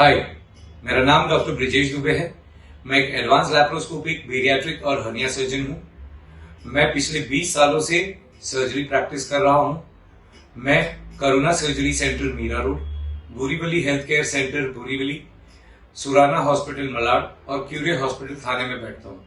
हाय, मेरा नाम डॉक्टर ब्रिजेश दुबे है। मैं एक एडवांस लैप्रोस्कोपिक पीडियाट्रिक और हर्निया सर्जन हूँ। मैं पिछले 20 सालों से सर्जरी प्रैक्टिस कर रहा हूँ। मैं Karuna surgery centre Mira road, Borivali health care centre Borivali, Surana hospital Malad और क्यूरे हॉस्पिटल थाने में बैठता हूँ।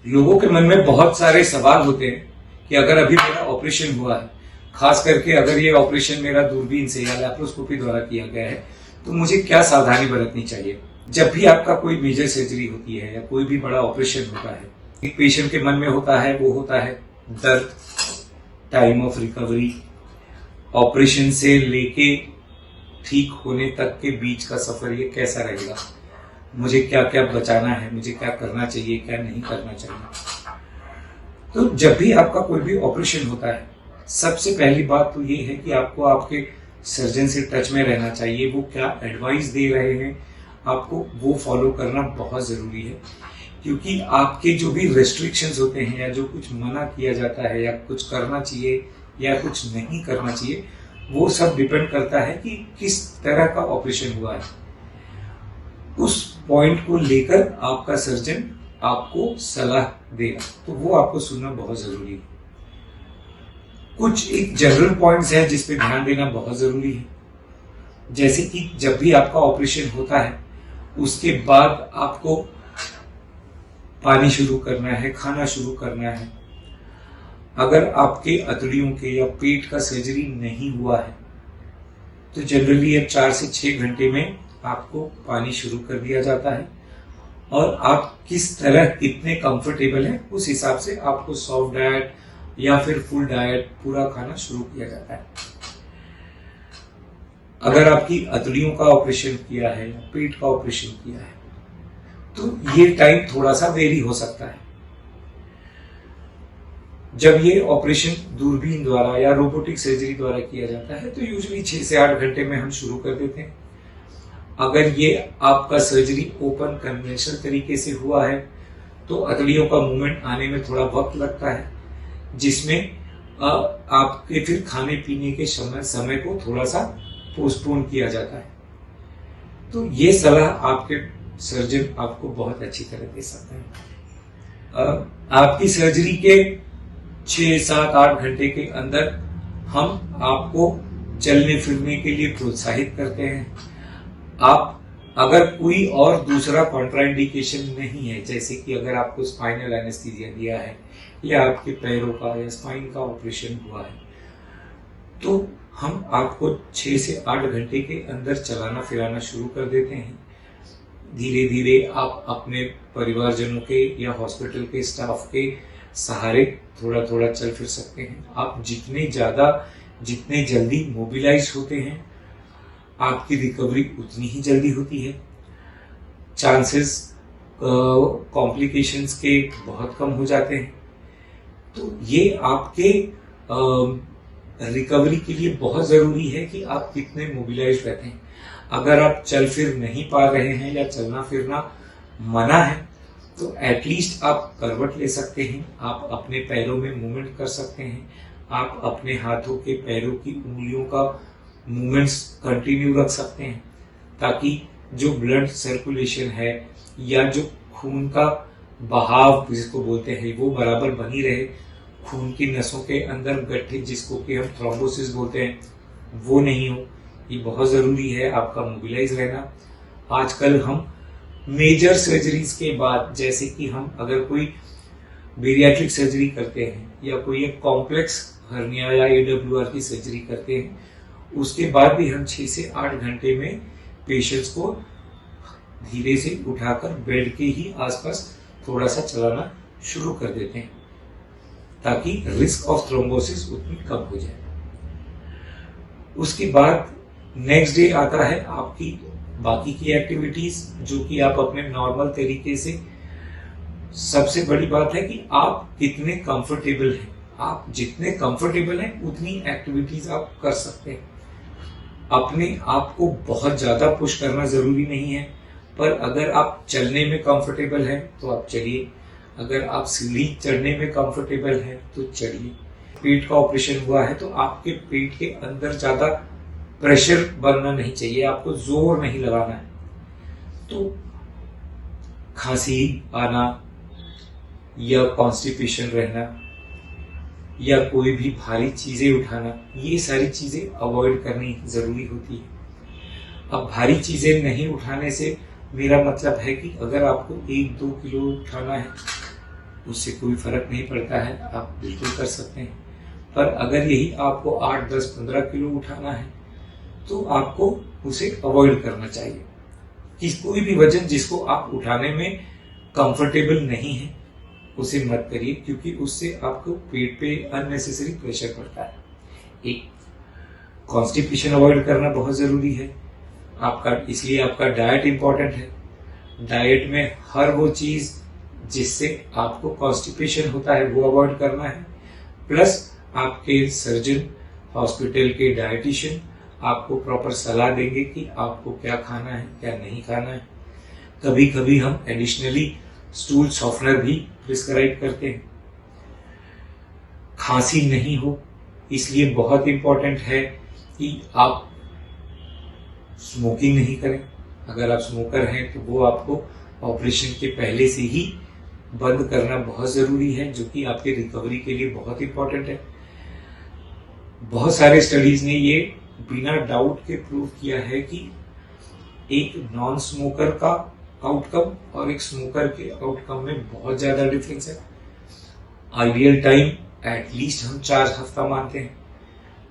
लोगों के मन में बहुत सारे सवाल होते हैं कि अगर अभी मेरा ऑपरेशन हुआ है, खास करके अगर ये ऑपरेशन मेरा दूरबीन से या लैप्रोस्कोपी द्वारा किया गया है, तो मुझे क्या सावधानी बरतनी चाहिए। जब भी आपका कोई मेजर सर्जरी होती है या कोई भी बड़ा ऑपरेशन होता है, एक पेशेंट के मन में होता है वो होता है दर्द, टाइम ऑफ रिकवरी, ऑपरेशन से लेके ठीक होने तक के बीच का सफर ये कैसा रहेगा, मुझे क्या क्या बचाना है, मुझे क्या करना चाहिए, क्या नहीं करना चाहिए। तो जब भी आपका कोई भी ऑपरेशन होता है, सबसे पहली बात तो ये है कि आपको आपके सर्जन से टच में रहना चाहिए। वो क्या एडवाइस दे रहे हैं आपको वो फॉलो करना बहुत ज़रूरी है, क्योंकि आपके जो भी रेस्ट्रिक्शंस होते हैं या जो कुछ मना किया जाता है या कुछ करना चाहिए या कुछ नहीं करना चाहिए, वो सब डिपेंड करता है कि किस तरह का ऑपरेशन हुआ है। उस पॉइंट को लेकर आपका सर्जन आपको सलाह देगा, तो वो आपको सुनना बहुत ज़रूरी है। कुछ एक जनरल पॉइंट्स हैं जिस पे ध्यान देना बहुत जरूरी है, जैसे कि जब भी आपका ऑपरेशन होता है उसके बाद आपको पानी शुरू करना है, खाना शुरू करना है। अगर आपके अतड़ियों के या पेट का सर्जरी नहीं हुआ है तो जनरली अब 4 से 6 घंटे में आपको पानी शुरू कर दिया जाता है, और आप किस तरह कितने कंफर्टेबल हैं उस हिसाब से आपको सॉफ्ट डाइट या फिर फुल डाइट पूरा खाना शुरू किया जाता है। अगर आपकी अतड़ियों का ऑपरेशन किया है या पेट का ऑपरेशन किया है तो ये टाइम थोड़ा सा वेरी हो सकता है। जब ये ऑपरेशन दूरबीन द्वारा या रोबोटिक सर्जरी द्वारा किया जाता है तो यूजुअली 6 से 8 घंटे में हम शुरू कर देते हैं। अगर ये आपका सर्जरी ओपन कन्वेंशनल तरीके से हुआ है तो अतड़ियों का मूवमेंट आने में थोड़ा वक्त लगता है, जिसमें आपके फिर खाने पीने के समय को थोड़ा सा पोस्टपोन किया जाता है। तो ये सलाह आपके सर्जन आपको बहुत अच्छी तरह दे सकते हैं। आपकी सर्जरी के 6, 7, 8 घंटे के अंदर हम आपको चलने फिरने के लिए प्रोत्साहित करते हैं। आप अगर कोई और दूसरा कॉन्ट्राइंडिकेशन नहीं है, जैसे कि अगर आपको स्पाइनल एनेस्थीसिया दिया है या आपके पैरों का या स्पाइन का ऑपरेशन हुआ है, तो हम आपको 6 से 8 घंटे के अंदर चलाना फिराना शुरू कर देते हैं। धीरे धीरे आप अपने परिवारजनों के या हॉस्पिटल के स्टाफ के सहारे थोड़ा थोड़ा चल फिर सकते हैं। आप जितने जल्दी मोबिलाइज होते हैं, आपकी रिकवरी उतनी ही जल्दी होती है। चांसेस कॉम्प्लिकेशंस के बहुत कम हो जाते हैं। तो ये आपके रिकवरी के लिए बहुत ज़रूरी है कि आप कितने मोबिलाइज रहते हैं। अगर आप चल फिर नहीं पा रहे हैं या चलना फिरना मना है तो एटलीस्ट आप करवट ले सकते हैं, आप अपने पैरों में मूवमेंट कर सकते हैं, आप अपने हाथों के पैरों की उंगलियों का मूवमेंट्स कंटिन्यू रख सकते हैं, ताकि जो ब्लड सर्कुलेशन है या जो खून का बहाव जिसको बोलते हैं वो बराबर बनी रहे। खून की नसों के अंदर गड्ढे जिसको कि हम थ्रोम्बोसिस बोलते हैं वो नहीं हो, ये बहुत ज़रूरी है आपका मोबिलाइज रहना। आजकल हम मेजर सर्जरीज के बाद, जैसे कि हम अगर कोई बेरियाट्रिक सर्जरी करते हैं या कोई एक कॉम्प्लेक्स हर्निया या AWR की सर्जरी करते हैं, उसके बाद भी हम 6 से 8 घंटे में पेशेंट्स को धीरे से उठाकर बेड के ही आसपास थोड़ा सा चलाना शुरू कर देते हैं, ताकि रिस्क ऑफ थ्रोम्बोसिस उतनी कम हो जाए। उसके बाद नेक्स्ट डे आता है आपकी बाकी की एक्टिविटीज, जो कि आप अपने नॉर्मल तरीके से। सबसे बड़ी बात है कि आप कितने कंफर्टेबल हैं। आप जितने कंफर्टेबल हैं उतनी एक्टिविटीज आप कर सकते हैं। अपने आप को बहुत ज्यादा पुश करना जरूरी नहीं है, पर अगर आप चलने में कंफर्टेबल हैं तो आप चलिए, अगर आप सीढ़ी चढ़ने में कंफर्टेबल हैं तो चढ़िए। पेट का ऑपरेशन हुआ है तो आपके पेट के अंदर ज्यादा प्रेशर बनना नहीं चाहिए, आपको जोर नहीं लगाना है। तो खांसी आना या कॉन्स्टिपेशन रहना या कोई भी भारी चीजें उठाना, ये सारी चीजें अवॉइड करनी जरूरी होती है। अब भारी चीजें नहीं उठाने से मेरा मतलब है कि अगर आपको 1-2 किलो उठाना है, उससे कोई फर्क नहीं पड़ता है, आप बिल्कुल कर सकते हैं। पर अगर यही आपको 8, 10, 15 किलो उठाना है तो आपको उसे अवॉइड करना चाहिए। कि कोई भी वजन जिसको आप उठाने में कंफर्टेबल नहीं है उसे मत करिए, क्योंकि उससे आपको पेट पे अननेसेसरी प्रेशर पड़ता है। एक कॉन्स्टिपेशन अवॉइड करना बहुत जरूरी है आपका, इसलिए आपका डाइट इंपॉर्टेंट है। डाइट में हर वो चीज जिससे आपको कॉन्स्टिपेशन होता है वो अवॉइड करना है। प्लस आपके सर्जन, हॉस्पिटल के डाइटिशियन आपको प्रॉपर सलाह देंगे कि आपको क्या खाना है क्या नहीं खाना है। कभी कभी हम एडिशनली स्टूल सॉफ्टनर भी प्रिस्क्राइब करते हैं। खांसी नहीं हो, इसलिए बहुत इंपॉर्टेंट है कि आप स्मोकिंग नहीं करें। अगर आप स्मोकर हैं तो वो आपको ऑपरेशन के पहले से ही बंद करना बहुत जरूरी है, जो कि आपके रिकवरी के लिए बहुत इंपॉर्टेंट है। बहुत सारे स्टडीज ने ये बिना डाउट के प्रूव किया है कि एक नॉन स्मोकर का आउटकम और एक स्मोकर के आउटकम में बहुत ज्यादा डिफरेंस है। आइडियल टाइम एटलीस्ट हम 4 हफ्ता मानते हैं।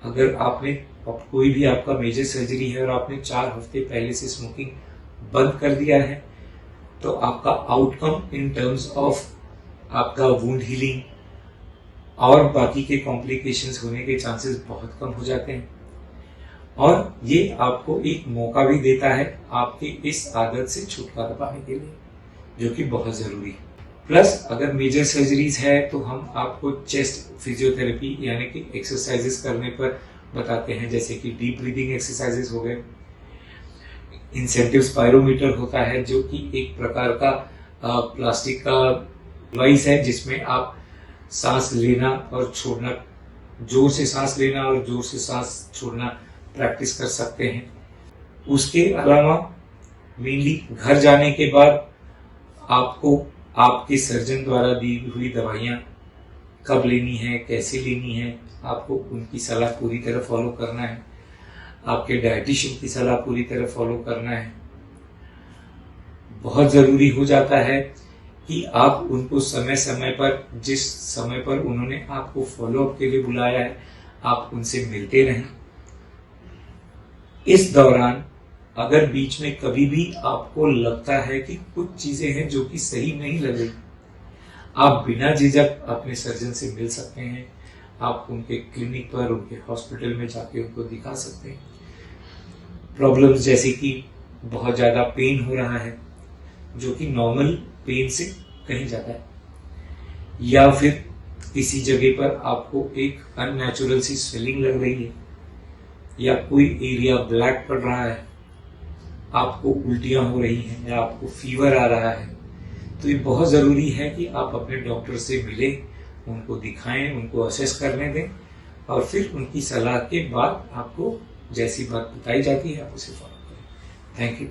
अगर आपने कोई भी आपका मेजर सर्जरी है और आपने 4 हफ्ते पहले से स्मोकिंग बंद कर दिया है तो आपका आउटकम इन टर्म्स ऑफ आपका वुंड हीलिंग और बाकी के कॉम्प्लिकेशंस होने के चांसेस बहुत कम हो जाते हैं। और ये आपको एक मौका भी देता है आपकी इस आदत से छुटकारा पाने के लिए, जो कि बहुत जरूरी है। प्लस अगर मेजर सर्जरीज है तो हम आपको चेस्ट फिजियोथेरेपी यानी कि एक्सरसाइजेस करने पर बताते हैं, जैसे कि डीप ब्रीदिंग एक्सरसाइजेस हो गए। इंसेंटिव स्पायरोमीटर होता है जो कि एक प्रकार का प्लास्टिक का डिवाइस है जिसमें आप सांस लेना और छोड़ना, जोर से सांस लेना और जोर से सांस छोड़ना प्रैक्टिस कर सकते हैं। उसके अलावा मेनली घर जाने के बाद आपको आपके सर्जन द्वारा दी हुई दवाइयाँ कब लेनी है, कैसे लेनी है, आपको उनकी सलाह पूरी तरह फॉलो करना है। आपके डाइटिशियन की सलाह पूरी तरह फॉलो करना है। बहुत जरूरी हो जाता है कि आप उनको समय समय पर, जिस समय पर उन्होंने आपको फॉलोअप के लिए बुलाया है, आप उनसे मिलते रहें। इस दौरान अगर बीच में कभी भी आपको लगता है कि कुछ चीजें हैं जो कि सही नहीं लग रही, आप बिना झिझक अपने सर्जन से मिल सकते हैं। आप उनके क्लिनिक पर, उनके हॉस्पिटल में जाके उनको दिखा सकते हैं। प्रॉब्लम्स जैसे कि बहुत ज्यादा पेन हो रहा है जो कि नॉर्मल पेन से कहीं ज्यादा है, या फिर किसी जगह पर आपको एक अननेचुरल सी स्वेलिंग लग रही है, या कोई एरिया ब्लैक पड़ रहा है, आपको उल्टियां हो रही हैं या आपको फीवर आ रहा है, तो ये बहुत जरूरी है कि आप अपने डॉक्टर से मिलें, उनको दिखाएं, उनको असेस करने दें और फिर उनकी सलाह के बाद आपको जैसी बात बताई जाती है आप उसे फॉलो करें। Thank you.